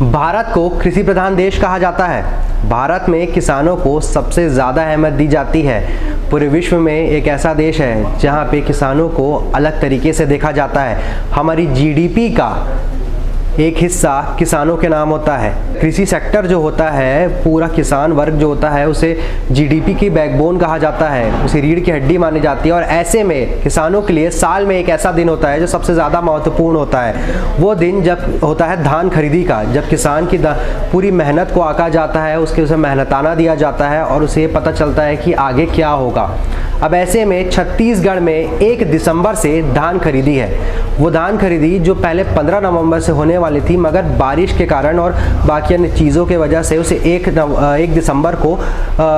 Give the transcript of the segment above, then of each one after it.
भारत को कृषि प्रधान देश कहा जाता है। भारत में किसानों को सबसे ज़्यादा अहमियत दी जाती है। पूरे विश्व में एक ऐसा देश है जहां पे किसानों को अलग तरीके से देखा जाता है। हमारी जीडीपी का एक हिस्सा किसानों के नाम होता है। कृषि सेक्टर जो होता है, पूरा किसान वर्ग जो होता है, उसे जीडीपी की बैकबोन कहा जाता है, उसे रीढ़ की हड्डी मानी जाती है। और ऐसे में किसानों के लिए साल में एक ऐसा दिन होता है जो सबसे ज़्यादा महत्वपूर्ण होता है। वो दिन जब होता है धान खरीदी का, जब किसान की पूरी मेहनत को आंका जाता है, उसे मेहनताना दिया जाता है और उसे पता चलता है कि आगे क्या होगा। अब ऐसे में छत्तीसगढ़ में 1 दिसंबर से धान खरीदी है। वो धान खरीदी जो पहले 15 नवंबर से होने वाली थी, मगर बारिश के कारण और बाकी अन्य चीज़ों के वजह से उसे 1 दिसंबर को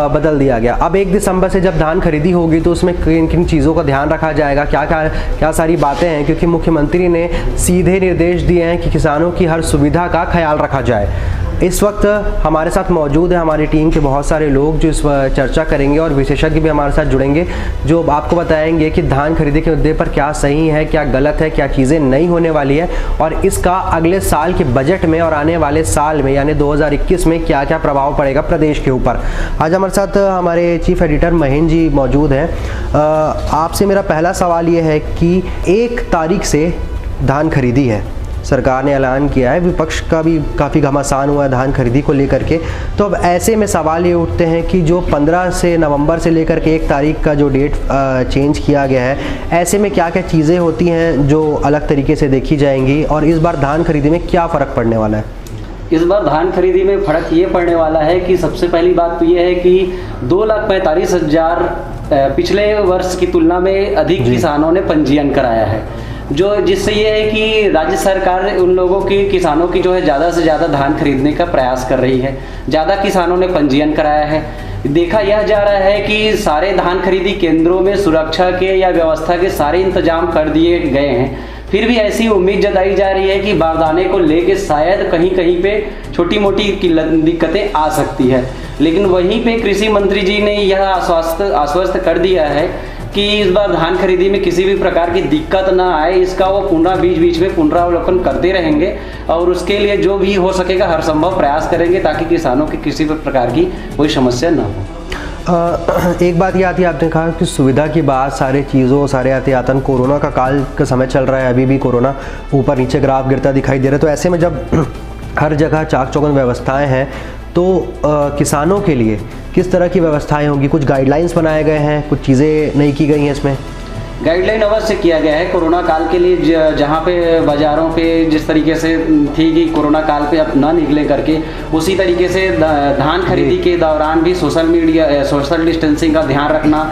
बदल दिया गया। अब 1 दिसंबर से जब धान खरीदी होगी तो उसमें किन किन चीज़ों का ध्यान रखा जाएगा, क्या सारी बातें हैं, क्योंकि मुख्यमंत्री ने सीधे निर्देश दिए हैं कि किसानों की हर सुविधा का ख्याल रखा जाए। इस वक्त हमारे साथ मौजूद है हमारी टीम के बहुत सारे लोग जो इस चर्चा करेंगे और विशेषज्ञ भी हमारे साथ जुड़ेंगे, जो आपको बताएंगे कि धान खरीदी के मुद्दे पर क्या सही है, क्या गलत है, क्या चीज़ें नई होने वाली है और इसका अगले साल के बजट में और आने वाले साल में यानी 2021 में क्या क्या प्रभाव पड़ेगा प्रदेश के ऊपर। आज हमारे साथ हमारे चीफ एडिटर महेंद्र जी मौजूद हैं। आपसे मेरा पहला सवाल ये है कि 1 तारीख से धान खरीदी है, सरकार ने ऐलान किया है, विपक्ष का भी काफ़ी घमासान हुआ है धान खरीदी को लेकर के। तो अब ऐसे में सवाल ये उठते हैं कि जो 15 से नवंबर से लेकर के 1 तारीख का जो डेट चेंज किया गया है, ऐसे में क्या क्या चीज़ें होती हैं जो अलग तरीके से देखी जाएंगी और इस बार धान खरीदी में क्या फ़र्क पड़ने वाला है? इस बार धान खरीदी में फ़र्क ये पड़ने वाला है कि सबसे पहली बात तो ये है कि 2,45,000 पिछले वर्ष की तुलना में अधिक किसानों ने पंजीयन कराया है, जो जिससे ये है कि राज्य सरकार उन लोगों की किसानों की जो है ज़्यादा से ज़्यादा धान खरीदने का प्रयास कर रही है। ज़्यादा किसानों ने पंजीयन कराया है। देखा यह जा रहा है कि सारे धान खरीदी केंद्रों में सुरक्षा के या व्यवस्था के सारे इंतजाम कर दिए गए हैं। फिर भी ऐसी उम्मीद जताई जा रही है कि बारदाने को लेके शायद कहीं कहीं पे छोटी मोटी दिक्कतें आ सकती है, लेकिन वहीं पे कृषि मंत्री जी ने यह आश्वस्त कर दिया है कि इस बार धान खरीदी में किसी भी प्रकार की दिक्कत ना आए, इसका वो बीच बीच में पुनरावलोकन करते रहेंगे और उसके लिए जो भी हो सकेगा हर संभव प्रयास करेंगे ताकि किसानों की किसी भी प्रकार की कोई समस्या ना हो। एक बात ये आती है, आपने कहा कि सुविधा की बात, सारे चीज़ों सारे एहतियातन, कोरोना का काल का समय चल रहा है, अभी भी कोरोना ऊपर नीचे ग्राफ गिरता दिखाई दे रहा है। तो ऐसे में जब हर जगह चाक चौबंद व्यवस्थाएं हैं तो किसानों के लिए किस तरह की व्यवस्थाएं होंगी? कुछ गाइडलाइंस बनाए गए हैं, कुछ चीज़ें नहीं की गई हैं इसमें? गाइडलाइन अवश्य किया गया है। कोरोना काल के लिए जहाँ पे बाज़ारों पे जिस तरीके से थी कि कोरोना काल पे अब ना निकले करके, उसी तरीके से धान खरीदी के दौरान भी सोशल डिस्टेंसिंग का ध्यान रखना,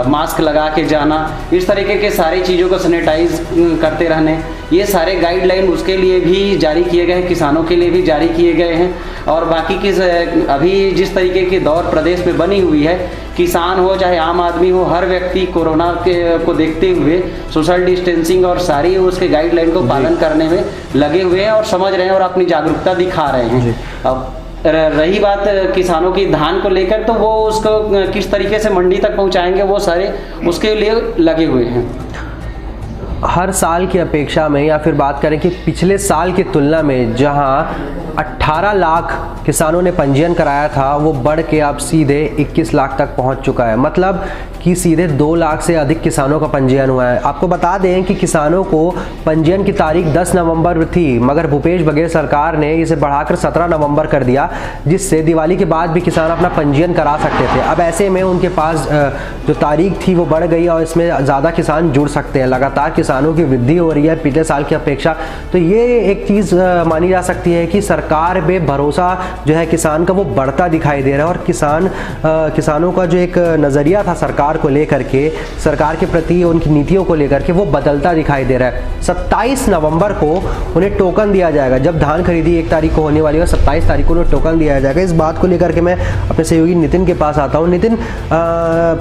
मास्क लगा के जाना, इस तरीके के सारी चीज़ों को सैनिटाइज करते रहने, ये सारे गाइडलाइन उसके लिए भी जारी किए गए हैं, किसानों के लिए भी जारी किए गए हैं। और बाकी की अभी जिस तरीके की दौर प्रदेश में बनी हुई है, किसान हो चाहे आम आदमी हो, हर व्यक्ति कोरोना को देखते हुए सोशल डिस्टेंसिंग और सारी उसके गाइडलाइन को पालन करने में लगे हुए हैं और समझ रहे हैं और अपनी जागरूकता दिखा रहे हैं। अब रही बात किसानों की धान को लेकर, तो वो उसको किस तरीके से मंडी तक पहुंचाएंगे, वो सारे उसके लिए लगे हुए हैं। हर साल की अपेक्षा में या फिर बात करें कि पिछले साल की तुलना में जहां 18 लाख किसानों ने पंजीयन कराया था, वो बढ़ के अब सीधे 21 लाख तक पहुंच चुका है। मतलब कि सीधे 2 लाख से अधिक किसानों का पंजीयन हुआ है। आपको बता दें कि किसानों को पंजीयन की तारीख 10 नवंबर थी, मगर भूपेश बघेल सरकार ने इसे बढ़ाकर 17 नवंबर कर दिया, जिससे दिवाली के बाद भी किसान अपना पंजीयन करा सकते थे। अब ऐसे में उनके पास जो तारीख थी वो बढ़ गई और इसमें ज़्यादा किसान जुड़ सकते हैं। लगातार किसानों की वृद्धि हो रही है पिछले साल की अपेक्षा। तो ये एक चीज़ मानी जा सकती है कि सरकार पे भरोसा जो है किसान का वो बढ़ता दिखाई दे रहा है और किसानों का जो एक नज़रिया था सरकार को लेकर के, सरकार के प्रति उनकी नीतियों को लेकर के, वो बदलता दिखाई दे रहा है। 27 नवंबर को उन्हें टोकन दिया जाएगा। जब धान खरीदी 1 तारीख को होने वाली है, 27 तारीख को उन्हें टोकन दिया जाएगा। इस बात को लेकर के मैं अपने सहयोगी नितिन के पास आता हूँ। नितिन,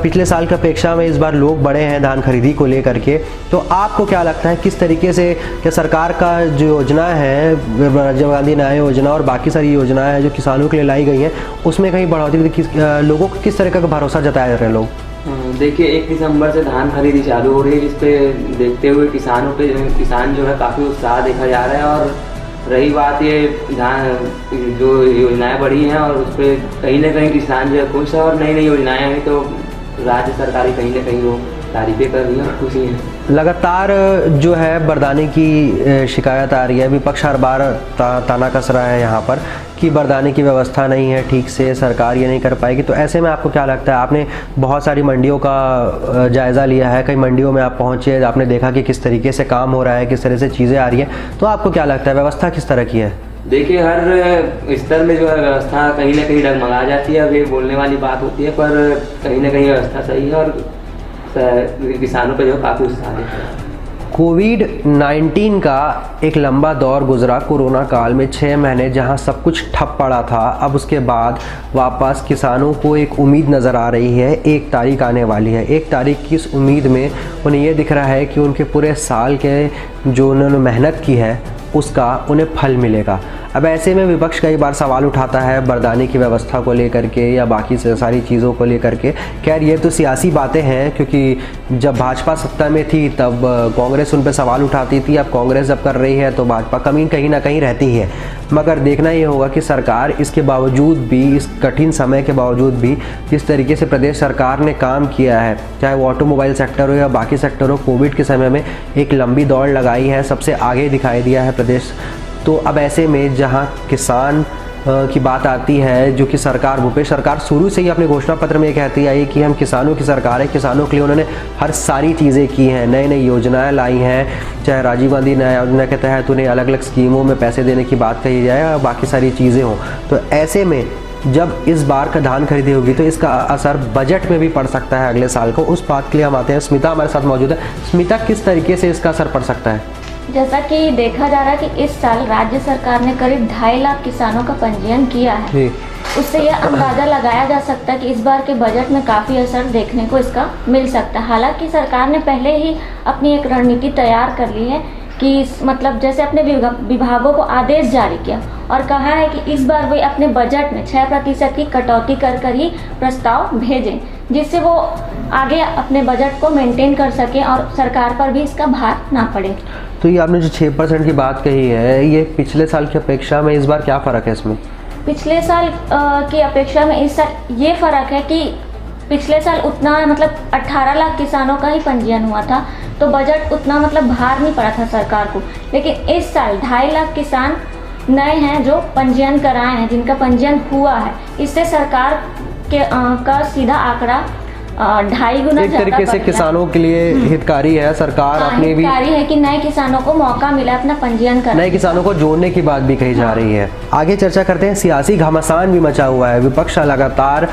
पिछले साल की अपेक्षा में इस बार लोग बढ़े हैं धान खरीदी को लेकर के, तो आपको क्या लगता है किस तरीके से क्या सरकार का जो योजना है, राजीव गांधी न्याय योजना और बाकी सारी योजनाएं हैं जो किसानों के लिए लाई गई हैं, उसमें कहीं बढ़ोतरी, लोगों को किस तरह का भरोसा जताया जा रहा है लोग? देखिए 1 दिसंबर से धान खरीदी चालू हो रही है, जिस पे देखते हुए किसान जो है काफ़ी उत्साह देखा जा रहा है और रही बात ये धान जो योजनाएं बढ़ी हैं और उस पर कहीं ना कहीं किसान जो है खुश है, और नई नई योजनाएं आई तो राज्य सरकारी कहीं ना कहीं वो तारीफें कर रही हैं और खुशी हैं। लगातार जो है बरदाने की शिकायत आ रही है, विपक्ष हर बार ताना कस रहा है यहाँ पर कि बरदाने की व्यवस्था नहीं है ठीक से, सरकार ये नहीं कर पाएगी। तो ऐसे में आपको क्या लगता है, आपने बहुत सारी मंडियों का जायज़ा लिया है, कई मंडियों में आप पहुँचे, आपने देखा कि किस तरीके से काम हो रहा है, किस तरह से चीज़ें आ रही हैं, तो आपको क्या लगता है व्यवस्था किस तरह की है? देखिए, हर स्तर में जो है व्यवस्था कहीं ना कहीं डगमगा जाती है। अब ये बोलने वाली बात होती है, पर कहीं ना कहीं व्यवस्था सही है और किसानों पर जो काफ़ी उत्साह है। कोविड-19 का एक लंबा दौर गुजरा, कोरोना काल में 6 महीने जहां सब कुछ ठप पड़ा था। अब उसके बाद वापस किसानों को एक उम्मीद नज़र आ रही है, 1 तारीख आने वाली है। 1 तारीख की इस उम्मीद में उन्हें ये दिख रहा है कि उनके पूरे साल के जो उन्होंने मेहनत की है उसका उन्हें फल मिलेगा। अब ऐसे में विपक्ष कई बार सवाल उठाता है बरदाने की व्यवस्था को लेकर के या बाकी से सारी चीज़ों को लेकर के। खैर ये तो सियासी बातें हैं, क्योंकि जब भाजपा सत्ता में थी तब कांग्रेस उन पर सवाल उठाती थी, अब कांग्रेस जब कर रही है तो भाजपा कमी कहीं ना कहीं रहती है। मगर देखना ये होगा कि सरकार इसके बावजूद भी, इस कठिन समय के बावजूद भी जिस तरीके से प्रदेश सरकार ने काम किया है, चाहे वो ऑटोमोबाइल सेक्टर हो या बाकी सेक्टर हो, कोविड के समय में एक लंबी दौड़ लगाई है, सबसे आगे दिखाई दिया है प्रदेश। तो अब ऐसे में जहां किसान की बात आती है, जो कि सरकार, भूपेश सरकार शुरू से ही अपने घोषणा पत्र में कहती आई कि हम किसानों की सरकार है, किसानों के लिए उन्होंने हर सारी चीज़ें की हैं, नई नई योजनाएं लाई हैं, चाहे राजीव गांधी न्याय योजना के तहत उन्हें अलग अलग स्कीमों में पैसे देने की बात कही जाए और बाकी सारी चीज़ें हों। तो ऐसे में जब इस बार का धान खरीदी होगी तो इसका असर बजट में भी पड़ सकता है अगले साल को। उस बात के लिए हम आते हैं, स्मिता हमारे साथ मौजूद है। स्मिता, किस तरीके से इसका असर पड़ सकता है? जैसा कि देखा जा रहा है कि इस साल राज्य सरकार ने करीब 2.5 लाख किसानों का पंजीयन किया है। उससे यह अंदाज़ा लगाया जा सकता है कि इस बार के बजट में काफ़ी असर देखने को इसका मिल सकता है। हालांकि सरकार ने पहले ही अपनी एक रणनीति तैयार कर ली है कि मतलब जैसे अपने विभागों को आदेश जारी किया और कहा है कि इस बार वे अपने बजट में 6% की कटौती कर ही प्रस्ताव भेजें, जिससे वो आगे अपने बजट को मेंटेन कर सकें और सरकार पर भी इसका भार ना पड़े। तो ये आपने जो 6% की बात कही है, ये पिछले साल की अपेक्षा में इस बार क्या फ़र्क है इसमें? पिछले साल की अपेक्षा में इस साल ये फ़र्क है कि पिछले साल उतना मतलब 18 लाख किसानों का ही पंजीयन हुआ था, तो बजट उतना मतलब भार नहीं पड़ा था सरकार को। लेकिन इस साल 2.5 लाख किसान नए हैं जो पंजीयन कराए हैं, जिनका पंजीयन हुआ है। इससे सरकार के का सीधा आंकड़ा 2.5 गुना एक तरीके से किसानों के लिए हितकारी है। सरकार अपने भी हितकारी है कि नए किसानों को मौका मिला अपना पंजीयन करने, नए किसानों को जोड़ने की बात भी कही जा रही है। आगे चर्चा करते हैं। सियासी घमासान भी मचा हुआ है, विपक्ष लगातार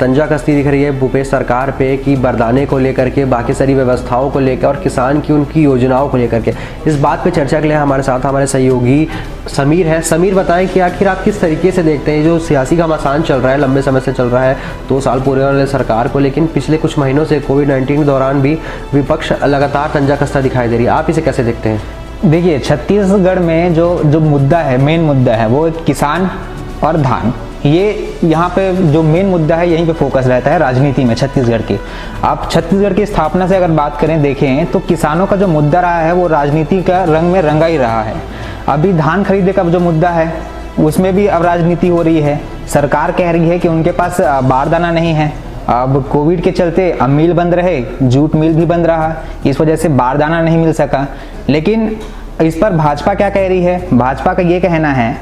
तंजा कसती दिख रही है भूपेश सरकार पे कि बरदाने को लेकर के, बाकी सारी व्यवस्थाओं को लेकर और किसान की उनकी योजनाओं को लेकर के। इस बात पे चर्चा के लिए हमारे साथ हमारे सहयोगी समीर हैं। समीर, बताएं कि आखिर आप किस तरीके से देखते हैं जो सियासी घमासान चल रहा है, लंबे समय से चल रहा है, 2 साल पूरे वाले सरकार को, लेकिन पिछले कुछ महीनों से कोविड-19 के दौरान भी विपक्ष लगातार तंजा कसता दिखाई दे रही है, आप इसे कैसे देखते हैं? देखिए, छत्तीसगढ़ में जो मुद्दा है, मेन मुद्दा है, वो किसान और धान। ये यहाँ पे जो मेन मुद्दा है, यहीं पे फोकस रहता है राजनीति में छत्तीसगढ़ की। आप छत्तीसगढ़ की स्थापना से अगर बात करें, देखें तो किसानों का जो मुद्दा रहा है वो राजनीति का रंग में रंगा ही रहा है। अभी धान खरीदने का जो मुद्दा है उसमें भी अब राजनीति हो रही है। सरकार कह रही है कि उनके पास बारदाना नहीं है। अब कोविड के चलते अब मिल बंद रहे, जूट मिल भी बंद रहा, इस वजह से बारदाना नहीं मिल सका। लेकिन इस पर भाजपा क्या कह रही है? भाजपा का ये कहना है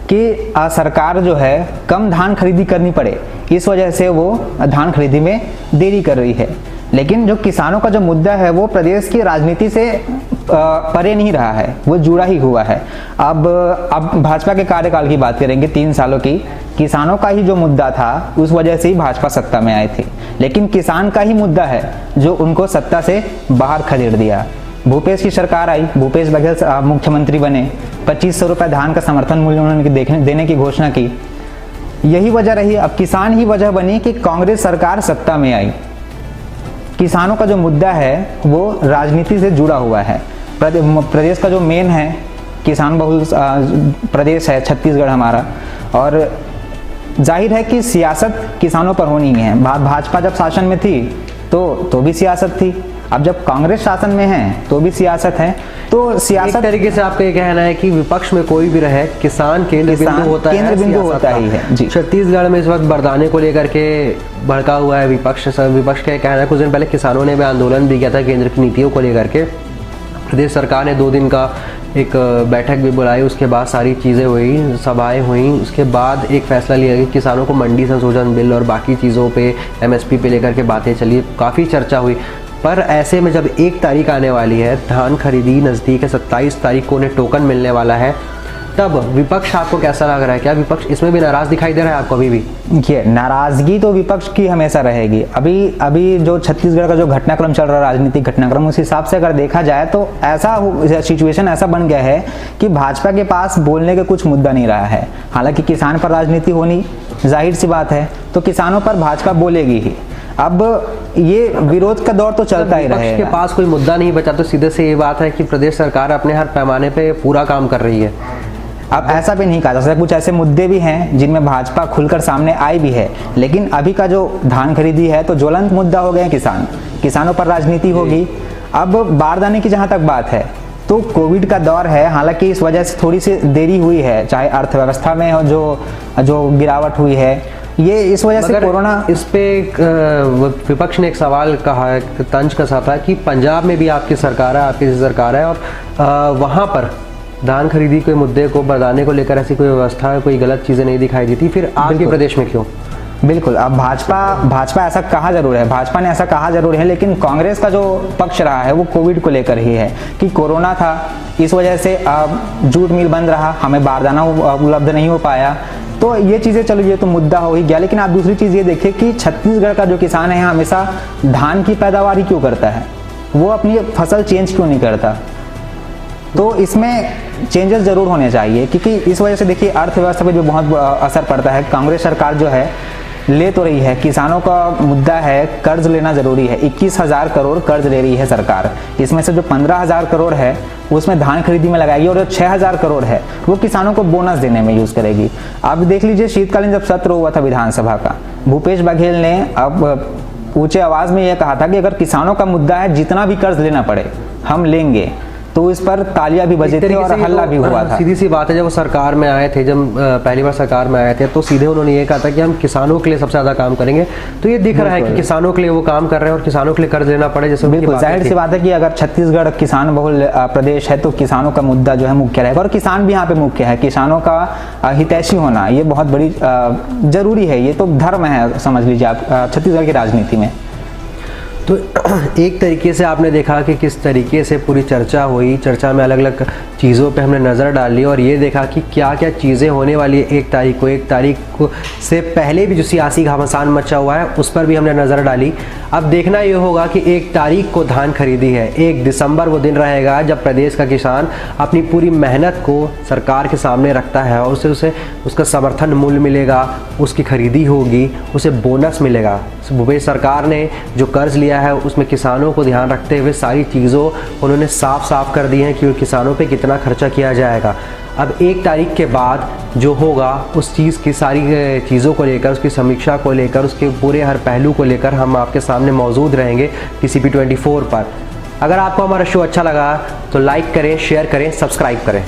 कि सरकार जो है कम धान खरीदी करनी पड़े, इस वजह से वो धान खरीदी में देरी कर रही है। लेकिन जो किसानों का जो मुद्दा है वो प्रदेश की राजनीति से परे नहीं रहा है, वो जुड़ा ही हुआ है। अब भाजपा के कार्यकाल की बात करेंगे, 3 सालों की, किसानों का ही जो मुद्दा था उस वजह से ही भाजपा सत्ता में आए थे। लेकिन किसान का ही मुद्दा है जो उनको सत्ता से बाहर खदेड़ दिया। भूपेश की सरकार आई, भूपेश बघेल मुख्यमंत्री बने, 2500 रुपये धान का समर्थन मूल्य उन्होंने देने की घोषणा की। यही वजह रही, अब किसान ही वजह बनी कि कांग्रेस सरकार सत्ता में आई। किसानों का जो मुद्दा है वो राजनीति से जुड़ा हुआ है। प्रदेश का जो मेन है, किसान बहुल प्रदेश है छत्तीसगढ़ हमारा, और जाहिर है कि सियासत किसानों पर होनी ही है। भाजपा जब शासन में थी तो भी सियासत थी, अब जब कांग्रेस शासन में है तो भी सियासत है। तो एक सियासत तरीके से आपका ये कहना है कि विपक्ष में कोई भी रहे, किसान केंद्र बिंदु होता है, केंद्र बिंदु होता ही है जी। छत्तीसगढ़ में इस वक्त बरदाने को लेकर के भड़का हुआ है विपक्ष का ये कहना है। कुछ दिन पहले किसानों ने भी आंदोलन भी किया था केंद्र की नीतियों को लेकर के। प्रदेश सरकार ने 2 दिन का एक बैठक भी बुलाई, उसके बाद सारी चीज़ें हुई, सभाएं हुई, उसके बाद एक फैसला लिया कि किसानों को मंडी संशोधन बिल और बाकी चीज़ों पे MSP पे लेकर के बातें चली, काफ़ी चर्चा हुई। पर ऐसे में जब 1 तारीख आने वाली है, धान खरीदी नज़दीक है, 27 तारीख को उन्हें टोकन मिलने वाला है, तब विपक्ष आपको कैसा लग रहा है? क्या विपक्ष इसमें भी नाराज़ दिखाई दे रहा है आपको अभी भी? देखिए, नाराज़गी तो विपक्ष की हमेशा रहेगी। अभी जो छत्तीसगढ़ का जो घटनाक्रम चल रहा है, राजनीतिक घटनाक्रम, उस हिसाब से अगर देखा जाए तो ऐसा सिचुएशन ऐसा बन गया है कि भाजपा के पास बोलने का कुछ मुद्दा नहीं रहा है। हालांकि किसान पर राजनीति होनी जाहिर सी बात है, तो किसानों पर भाजपा बोलेगी ही। अब ये विरोध का दौर तो चलता ही रहेगा। विपक्ष के पास कोई मुद्दा नहीं बचा, तो सीधे से ये बात है कि प्रदेश सरकार अपने हर पैमाने पे पूरा काम कर रही है। अब ऐसा भी नहीं कहा जा सकता, कुछ ऐसे मुद्दे भी हैं जिनमें भाजपा खुलकर सामने आई भी है, लेकिन अभी का जो धान खरीदी है तो ज्वलंत मुद्दा हो गए हैं किसानों पर राजनीति होगी। अब बारदाने की जहां तक बात है तो कोविड का दौर है, हालांकि इस वजह से थोड़ी सी देरी हुई है, चाहे अर्थव्यवस्था में जो गिरावट हुई है, ये इस वजह से कोरोना। इस पे विपक्ष ने एक सवाल कहा, तंज कसा था कि पंजाब में भी आपकी सरकार है और वहाँ पर धान खरीदी के मुद्दे को बरदाने को लेकर ऐसी कोई व्यवस्था, कोई गलत चीज़ें नहीं दिखाई देती, फिर आपके प्रदेश में क्यों? बिल्कुल, अब भाजपा ऐसा कहा जरूर है, भाजपा ने ऐसा कहा जरूर है, लेकिन कांग्रेस का जो पक्ष रहा है वो कोविड को लेकर ही है कि कोरोना था, इस वजह से जूट मिल बंद रहा, हमें बारदाना उपलब्ध नहीं हो पाया। तो ये चीज़ें चलो, ये तो मुद्दा हो ही गया। लेकिन आप दूसरी चीज़ ये देखिए कि छत्तीसगढ़ का जो किसान है हमेशा धान की पैदावार ही क्यों करता है, वो अपनी फसल चेंज क्यों नहीं करता? तो इसमें चेंजेस जरूर होने चाहिए, क्योंकि इस वजह से देखिए अर्थव्यवस्था पर भी बहुत असर पड़ता है। कांग्रेस सरकार जो है ले तो रही है, किसानों का मुद्दा है, कर्ज लेना जरूरी है। 21,000 करोड़ कर्ज ले रही है सरकार, इसमें से जो 15,000 करोड़ है उसमें धान खरीदी में लगाएगी और जो 6,000 करोड़ है वो किसानों को बोनस देने में यूज करेगी। अब देख लीजिए, शीतकालीन जब सत्र हुआ था विधानसभा का, भूपेश बघेल ने अब ऊंचे आवाज में यह कहा था कि अगर किसानों का मुद्दा है, जितना भी कर्ज लेना पड़े हम लेंगे, तो इस पर तालियां भी बजी थी और हल्ला भी हुआ था। सीधी सी बात है, जब वो सरकार में आए थे, जब पहली बार सरकार में आए थे, तो सीधे उन्होंने ये कहा था कि हम किसानों के लिए सबसे ज्यादा काम करेंगे। तो ये दिख रहा है कि किसानों के लिए वो काम कर रहे हैं और किसानों के लिए कर्ज लेना पड़े, जैसे बिल्कुल जाहिर सी बात है कि अगर छत्तीसगढ़ किसान बहुल प्रदेश है तो किसानों का मुद्दा जो है मुख्य रहेगा, और किसान भी यहाँ पे मुख्य है। किसानों का हितैषी होना ये बहुत बड़ी जरूरी है, ये तो धर्म है समझ लीजिए आप छत्तीसगढ़ की राजनीति में। तो एक तरीके से आपने देखा कि किस तरीके से पूरी चर्चा हुई, चर्चा में अलग अलग चीज़ों पे हमने नज़र डाली और ये देखा कि क्या क्या चीज़ें होने वाली है 1 तारीख को। 1 तारीख को से पहले भी जो सियासी घमासान मचा हुआ है उस पर भी हमने नज़र डाली। अब देखना ये होगा कि 1 तारीख को धान खरीदी है, 1 दिसंबर वो दिन रहेगा जब प्रदेश का किसान अपनी पूरी मेहनत को सरकार के सामने रखता है और उसे उसका समर्थन मूल्य मिलेगा, उसकी खरीदी होगी, उसे बोनस मिलेगा। भूपेश सरकार ने जो कर्ज लिया है उसमें किसानों को ध्यान रखते हुए सारी चीज़ों उन्होंने साफ कर दी हैं कि किसानों पे कितना खर्चा किया जाएगा। अब 1 तारीख के बाद जो होगा उस चीज़ की सारी चीज़ों को लेकर, उसकी समीक्षा को लेकर, उसके पूरे हर पहलू को लेकर हम आपके सामने मौजूद रहेंगे TCP 24 पर। अगर आपको हमारा शो अच्छा लगा तो लाइक करें, शेयर करें, सब्सक्राइब करें।